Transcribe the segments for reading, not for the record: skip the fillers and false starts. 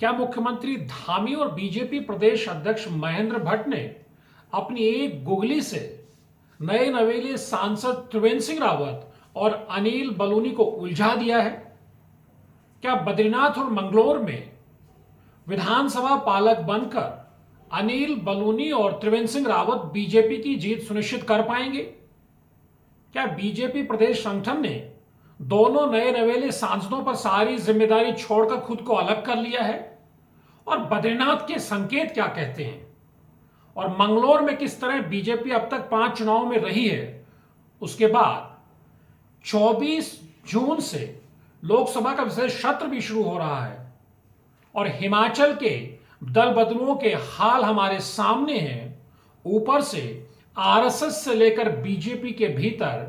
क्या मुख्यमंत्री धामी और बीजेपी प्रदेश अध्यक्ष महेंद्र भट्ट ने अपनी एक गुगली से नए नवेले सांसद त्रिवेंद्र सिंह रावत और अनिल बलूनी को उलझा दिया है? क्या बद्रीनाथ और मंगलौर में विधानसभा पालक बनकर अनिल बलूनी और त्रिवेंद्र सिंह रावत बीजेपी की जीत सुनिश्चित कर पाएंगे? क्या बीजेपी प्रदेश संगठन ने दोनों नए नवेले सांसदों पर सारी जिम्मेदारी छोड़कर खुद को अलग कर लिया है? और बद्रीनाथ के संकेत क्या कहते हैं? और मंगलौर में किस तरह बीजेपी अब तक 5 चुनाव में रही है? उसके बाद 24 जून से लोकसभा का विशेष सत्र भी शुरू हो रहा है और हिमाचल के दल बदलुओं के हाल हमारे सामने हैं। ऊपर से आरएसएस से लेकर बीजेपी के भीतर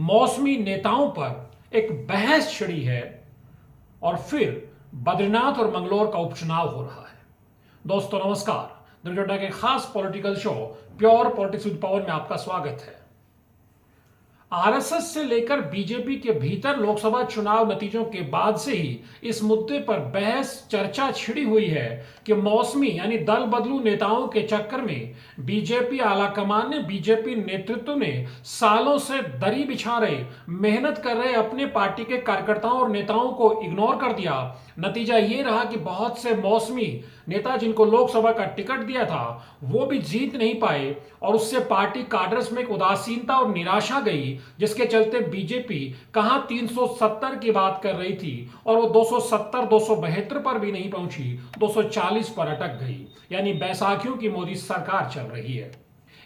मौसमी नेताओं पर एक बहस छिड़ी है और फिर बद्रीनाथ और मंगलौर का उपचुनाव हो रहा है। दोस्तों नमस्कार, दिनचर्या के खास political show pure politics with power में आपका स्वागत है। आरएसएस से लेकर बीजेपी के भीतर लोकसभा चुनाव नतीजों के बाद से ही इस मुद्दे पर बहस चर्चा छिड़ी हुई है कि मौसमी यानी दल बदलू नेताओं के चक्कर में बीजेपी आलाकमान ने, बीजेपी नेतृत्व ने सालों से दरी बिछा रहे, मेहनत कर रहे अपने पार्टी के कार्यकर्ताओं और नेताओं को इग्नोर कर दिया। नतीजा ये रहा कि बहुत से मौसमी नेता जिनको लोकसभा का टिकट दिया था वो भी जीत नहीं पाए और उससे पार्टी काडर्स में एक उदासीनता और निराशा गई, जिसके चलते बीजेपी कहां 370 की बात कर रही थी और वो 270 272 पर भी नहीं पहुंची, 240 पर अटक गई। यानी बैसाखियों की मोदी सरकार चल रही है।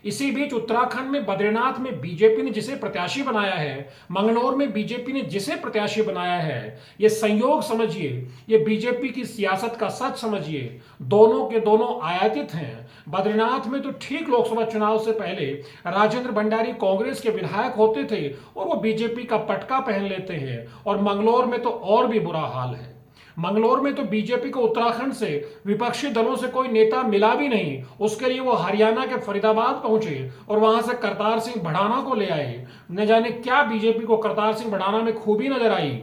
इसी बीच उत्तराखंड में बद्रीनाथ में बीजेपी ने जिसे प्रत्याशी बनाया है, मंगलौर में बीजेपी ने जिसे प्रत्याशी बनाया है, ये संयोग समझिए, ये बीजेपी की सियासत का सच समझिए। दोनों के दोनों आयातित हैं। बद्रीनाथ में तो ठीक लोकसभा चुनाव से पहले राजेंद्र भंडारी कांग्रेस के विधायक होते थे और वो बीजेपी का पटका पहन लेते हैं, और मंगलौर में तो और भी बुरा हाल है। मंगलौर में तो बीजेपी को उत्तराखंड से विपक्षी दलों से कोई नेता मिला भी नहीं। उसके लिए वो हरियाणा के फरीदाबाद पहुंचे और वहां से करतार सिंह भड़ाना को ले आए। न जाने क्या बीजेपी को करतार सिंह भड़ाना में खूबी नजर आई।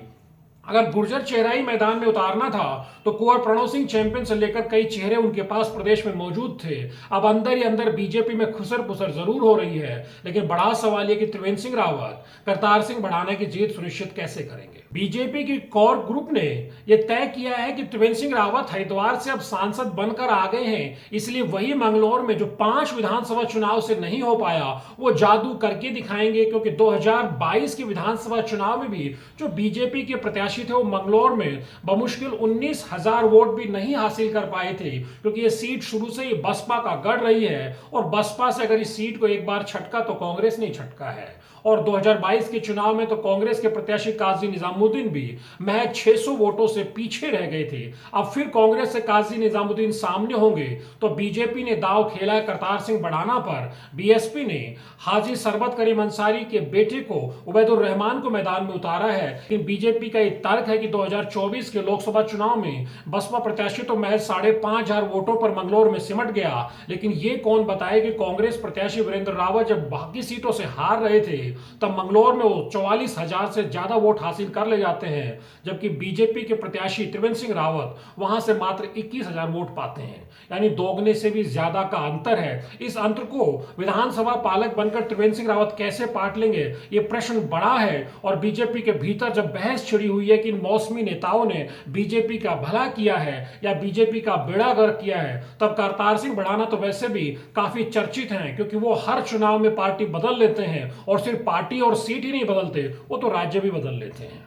अगर गुर्जर चेहरा ही मैदान में उतारना था तो कुंवर प्रणव सिंह चैंपियन से लेकर कई चेहरे उनके पास प्रदेश में मौजूद थे। अब अंदर ही अंदर बीजेपी में खुसर पुसर जरूर हो रही है, लेकिन बड़ा सवाल यह कि त्रिवेंद्र सिंह रावत करतार सिंह भड़ाना की जीत सुनिश्चित कैसे करेंगे। बीजेपी की कोर ग्रुप ने यह तय किया है कि त्रिवेंद्र सिंह रावत हरिद्वार से अब सांसद बनकर आ गए हैं, इसलिए वही मंगलौर में जो 5 विधानसभा चुनाव से नहीं हो पाया वो जादू करके दिखाएंगे। क्योंकि 2022 के विधानसभा चुनाव में भी जो बीजेपी के प्रत्याशी थे वो मंगलौर में बमुश्किल 19,000 वोट भी नहीं हासिल कर पाए थे, क्योंकि ये सीट शुरू से ही बसपा का गढ़ रही है और बसपा से अगर इस सीट को एक बार छटका तो कांग्रेस ने छटका है। और 2022 के चुनाव में तो कांग्रेस के प्रत्याशी काजी निजामुद्दीन भी महज 600 वोटों से पीछे रह गए थे। अब फिर कांग्रेस से काजी निजामुद्दीन सामने होंगे तो बीजेपी ने दाव खेला है करतार सिंह भड़ाना पर। बीएसपी ने हाजी सरबत करीम अंसारी के बेटे को उबैदुर रहमान को मैदान में उतारा है। लेकिन बीजेपी का यह तर्क है कि 2024 के लोकसभा चुनाव में बसपा प्रत्याशी तो महज 5,500 वोटों पर मंगलौर में सिमट गया, लेकिन ये कौन बताए कि कांग्रेस प्रत्याशी वीरेंद्र रावत जब बाकी सीटों से हार रहे थे तब मंगलौर में वो 44,000 से ज्यादा वोट हासिल कर ले जाते हैं, जबकि बीजेपी के प्रत्याशी त्रिवेंद्र सिंह रावत वहां से मात्र 21,000 वोट पाते हैं। यानी दोगुने से भी ज्यादा का अंतर है। इस अंतर को विधानसभा पालक बनकर त्रिवेंद्र सिंह रावत कैसे पाट लेंगे, ये प्रश्न बड़ा है। और बीजेपी के भीतर जब बहस छिड़ी हुई है कि इन मौसमी नेताओं ने बीजेपी का भला किया है या बीजेपी का बेड़ा गर्क किया है, तब करतार सिंह भड़ाना तो वैसे भी काफी चर्चित हैं, क्योंकि वो हर चुनाव में पार्टी बदल लेते हैं और सिर्फ पार्टी और सीट ही नहीं बदलते, वो तो राज्य भी बदल लेते हैं।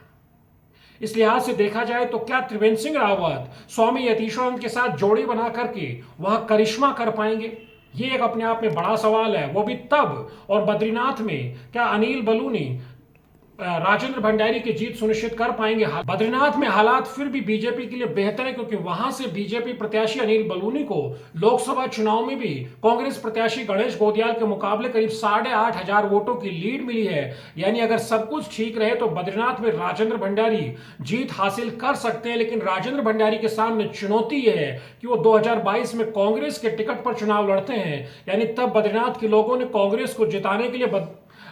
इस लिहाज से देखा जाए तो क्या त्रिवेंद्र सिंह रावत स्वामी यतीश्वरानंद के साथ जोड़ी बना करके वहां करिश्मा कर पाएंगे? ये एक अपने आप में बड़ा सवाल है, वो भी तब। और बद्रीनाथ में क्या अनिल बलूनी राजेंद्र भंडारी की जीत सुनिश्चित कर पाएंगे? बद्रीनाथ में हालात फिर भी बीजेपी के लिए बेहतर है, क्योंकि वहां से बीजेपी प्रत्याशी अनिल बलूनी को लोकसभा चुनाव में भी कांग्रेस प्रत्याशी गणेश गोदियाल के मुकाबले करीब 8,500 वोटों की लीड मिली है। यानी अगर सब कुछ ठीक रहे तो बद्रीनाथ में राजेंद्र भंडारी जीत हासिल कर सकते हैं। लेकिन राजेंद्र भंडारी के सामने चुनौती यह है कि वो 2022 में कांग्रेस के टिकट पर चुनाव लड़ते हैं। यानी तब बद्रीनाथ के लोगों ने कांग्रेस को जिताने के लिए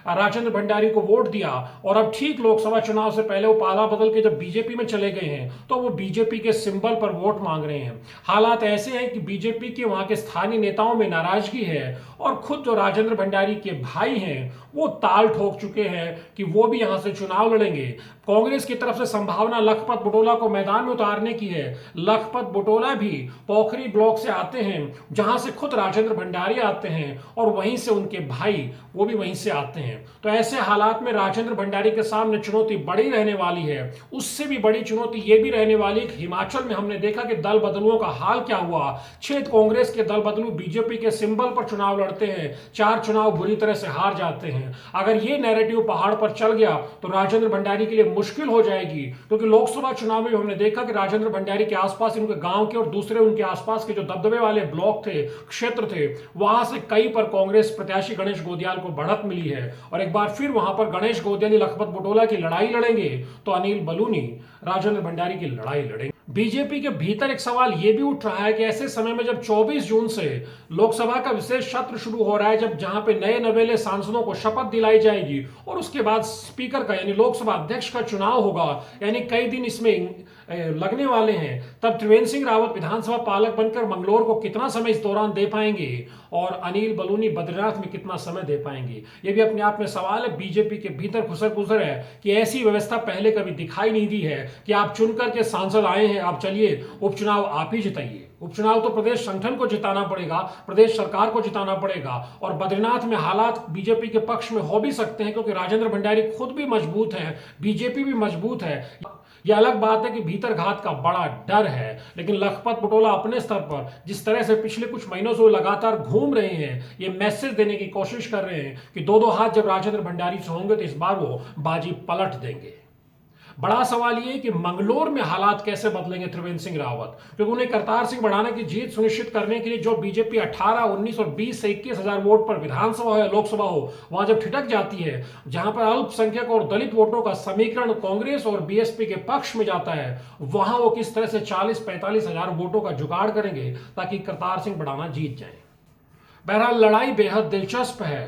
राजेंद्र भंडारी को वोट दिया और अब ठीक लोकसभा चुनाव से पहले वो पाला बदल के जब बीजेपी में चले गए हैं तो वो बीजेपी के सिंबल पर वोट मांग रहे हैं। हालात ऐसे हैं कि बीजेपी के वहां के स्थानीय नेताओं में नाराजगी है और खुद जो राजेंद्र भंडारी के भाई हैं वो ताल ठोक चुके हैं कि वो भी यहां से चुनाव लड़ेंगे। कांग्रेस की तरफ से संभावना लखपत बुटोला को मैदान में उतारने की है। लखपत बुटोला भी पोखरी ब्लॉक से आते हैं जहां से खुद राजेंद्र भंडारी आते हैं और वहीं से उनके भाई वो भी वहीं से आते हैं। तो ऐसे हालात में राजेंद्र भंडारी के सामने चुनौती बड़ी रहने वाली है। उससे भी बड़ी चुनौती ये भी रहने वाली है कि हिमाचल में हमने देखा कि दल बदलुओं का हाल क्या हुआ। 6 कांग्रेस के दल बदलू बीजेपी के सिंबल पर चुनाव लड़ते हैं, 4 चुनाव बुरी तरह से हार जाते हैं। अगर ये नैरेटिव पहाड़ पर चल गया तो राजेंद्र भंडारी के लिए मुश्किल हो जाएगी, क्योंकि लोकसभा चुनाव में हमने देखा कि राजेंद्र भंडारी के आसपास उनके गांव के और दूसरे उनके आसपास के जो दबदबे वाले ब्लॉक थे, क्षेत्र थे, वहां से कई पर कांग्रेस प्रत्याशी गणेश गोदियाल को बढ़त मिली है। और एक बार फिर वहां पर गणेश गोदियाल लखपत बुटोला की लड़ाई लड़ेंगे तो अनिल बलूनी राजेंद्र भंडारी की लड़ाई लड़ेंगे। बीजेपी के भीतर एक सवाल यह भी उठ रहा है कि ऐसे समय में जब 24 जून से लोकसभा का विशेष सत्र शुरू हो रहा है, जब जहां पे नए नवेले सांसदों को शपथ दिलाई जाएगी और उसके बाद स्पीकर का यानी लोकसभा अध्यक्ष का चुनाव होगा, यानी कई दिन इसमें लगने वाले हैं, तब त्रिवेंद्र सिंह रावत विधानसभा पालक बनकर मंगलौर को कितना समय इस दौरान दे पाएंगे और अनिल बलूनी बद्रीनाथ में कितना समय दे पाएंगे, यह भी अपने आप में सवाल है। बीजेपी के भीतर खुसर है कि ऐसी व्यवस्था पहले कभी दिखाई नहीं दी है कि आप चुनकर के सांसद आए हैं, आप चलिए उपचुनाव आप ही जिताइए। उपचुनाव तो प्रदेश संगठन को जिताना पड़ेगा, प्रदेश सरकार को जिताना पड़ेगा। और बद्रीनाथ में हालात बीजेपी के पक्ष में हो भी सकते हैं, क्योंकि राजेंद्र भंडारी खुद भी मजबूत है, बीजेपी भी मजबूत है। यह अलग बात है कि भीतर घात का बड़ा डर है, लेकिन लखपत बुटोला अपने स्तर पर जिस तरह से पिछले कुछ महीनों से लगातार घूम रहे हैं, ये मैसेज देने की कोशिश कर रहे हैं कि दो हाथ जब राजेंद्र भंडारी से होंगे तो इस बार वो बाजी पलट देंगे। बड़ा सवाल यह है कि मंगलौर में हालात कैसे बदलेंगे त्रिवेंद्र सिंह रावत, क्योंकि उन्हें करतार सिंह बढ़ाने की जीत सुनिश्चित करने के लिए जो बीजेपी 18, 19 और 20 से 21 हजार वोट पर विधानसभा हो या लोकसभा हो वहां जब ठिठक जाती है, जहां पर अल्पसंख्यक और दलित वोटों का समीकरण कांग्रेस और बीएसपी के पक्ष में जाता है, वहां वो किस तरह से 40-45 हजार वोटों का जुगाड़ करेंगे ताकि करतार सिंह बढ़ाना जीत जाए। बहरहाल लड़ाई बेहद दिलचस्प है।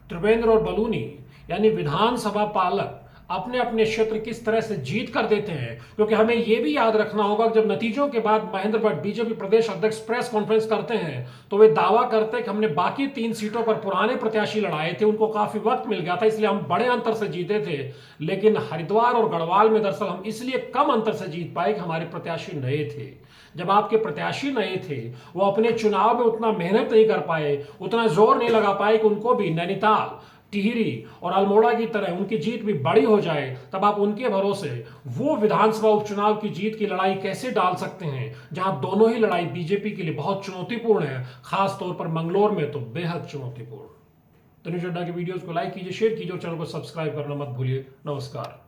त्रिवेंद्र और बलूनी यानी विधानसभा पालक अपने अपने क्षेत्र किस तरह से जीत कर देते हैं, क्योंकि हमें यह भी याद रखना होगा कि जब नतीजों के बाद महेंद्र भट्ट बीजेपी प्रदेश अध्यक्ष प्रेस कॉन्फ्रेंस करते हैं तो वे दावा करते हैं कि हमने बाकी 3 सीटों पर पुराने प्रत्याशी लड़ाए थे, उनको काफी वक्त मिल गया था, इसलिए हम बड़े अंतर से जीते थे। लेकिन हरिद्वार और गढ़वाल में दरअसल हम इसलिए कम अंतर से जीत पाए कि हमारे प्रत्याशी नए थे। जब आपके प्रत्याशी नए थे, वो अपने चुनाव में उतना मेहनत नहीं कर पाए, उतना जोर नहीं लगा पाए कि उनको भी नैनीताल, टिहरी और अल्मोड़ा की तरह उनकी जीत भी बड़ी हो जाए, तब आप उनके भरोसे वो विधानसभा उपचुनाव की जीत की लड़ाई कैसे डाल सकते हैं, जहां दोनों ही लड़ाई बीजेपी के लिए बहुत चुनौतीपूर्ण है, खास तौर पर मंगलौर में तो बेहद चुनौतीपूर्ण। तनुज अड्डा के वीडियोस को लाइक कीजिए, शेयर कीजिए और चैनल को सब्सक्राइब करना मत भूलिए। नमस्कार।